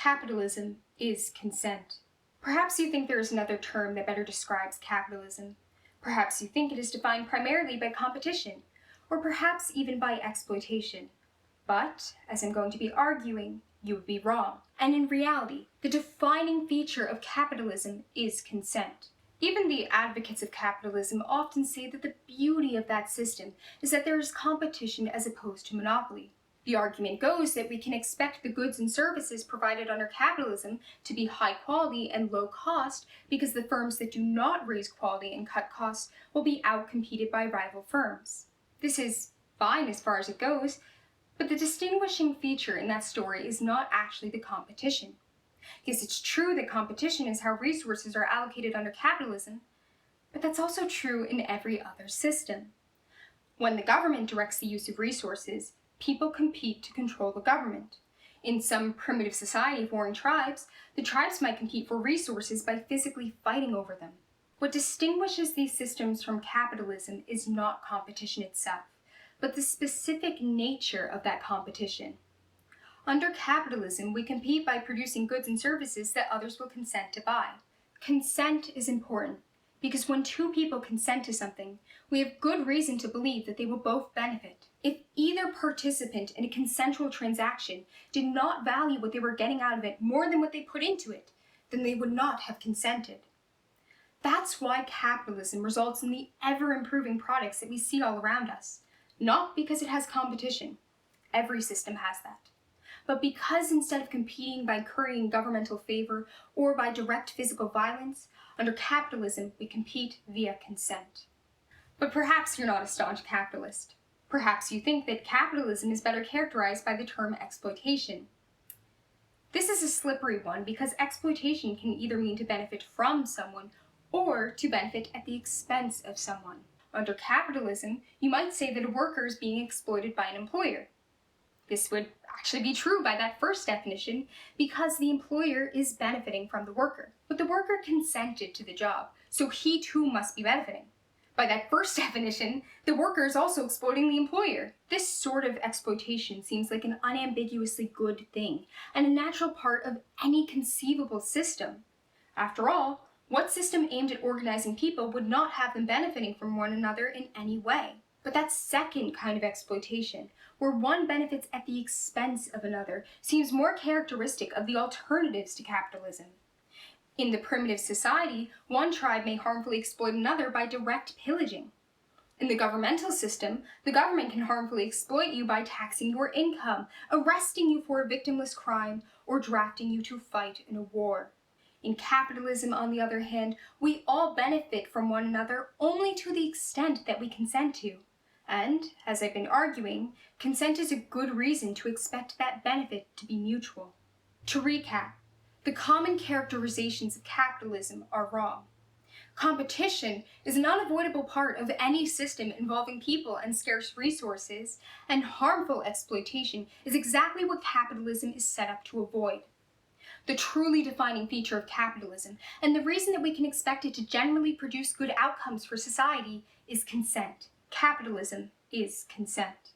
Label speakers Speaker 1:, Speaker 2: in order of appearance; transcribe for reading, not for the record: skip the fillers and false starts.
Speaker 1: Capitalism is consent. Perhaps you think there is another term that better describes capitalism. Perhaps you think it is defined primarily by competition, or perhaps even by exploitation. But, as I'm going to be arguing, you would be wrong. And in reality, the defining feature of capitalism is consent. Even the advocates of capitalism often say that the beauty of that system is that there is competition as opposed to monopoly. The argument goes that we can expect the goods and services provided under capitalism to be high quality and low cost because the firms that do not raise quality and cut costs will be outcompeted by rival firms. This is fine as far as it goes, but the distinguishing feature in that story is not actually the competition. Yes, it's true that competition is how resources are allocated under capitalism, but that's also true in every other system. When the government directs the use of resources, people compete to control the government. In some primitive society of warring tribes, the tribes might compete for resources by physically fighting over them. What distinguishes these systems from capitalism is not competition itself, but the specific nature of that competition. Under capitalism, we compete by producing goods and services that others will consent to buy. Consent is important because when two people consent to something, we have good reason to believe that they will both benefit. If either participant in a consensual transaction did not value what they were getting out of it more than what they put into it, then they would not have consented. That's why capitalism results in the ever-improving products that we see all around us. Not because it has competition. Every system has that. But because instead of competing by currying governmental favor or by direct physical violence, under capitalism we compete via consent. But perhaps you're not a staunch capitalist. Perhaps you think that capitalism is better characterized by the term exploitation. This is a slippery one because exploitation can either mean to benefit from someone or to benefit at the expense of someone. Under capitalism, you might say that a worker is being exploited by an employer. This would actually be true by that first definition because the employer is benefiting from the worker. But the worker consented to the job, so he too must be benefiting. By that first definition, the worker is also exploiting the employer. This sort of exploitation seems like an unambiguously good thing and a natural part of any conceivable system. After all, what system aimed at organizing people would not have them benefiting from one another in any way? But that second kind of exploitation, where one benefits at the expense of another, seems more characteristic of the alternatives to capitalism. In the primitive society, one tribe may harmfully exploit another by direct pillaging. In the governmental system, the government can harmfully exploit you by taxing your income, arresting you for a victimless crime, or drafting you to fight in a war. In capitalism, on the other hand, we all benefit from one another only to the extent that we consent to. And, as I've been arguing, consent is a good reason to expect that benefit to be mutual. To recap, the common characterizations of capitalism are wrong. Competition is an unavoidable part of any system involving people and scarce resources, and harmful exploitation is exactly what capitalism is set up to avoid. The truly defining feature of capitalism, and the reason that we can expect it to generally produce good outcomes for society, is consent. Capitalism is consent.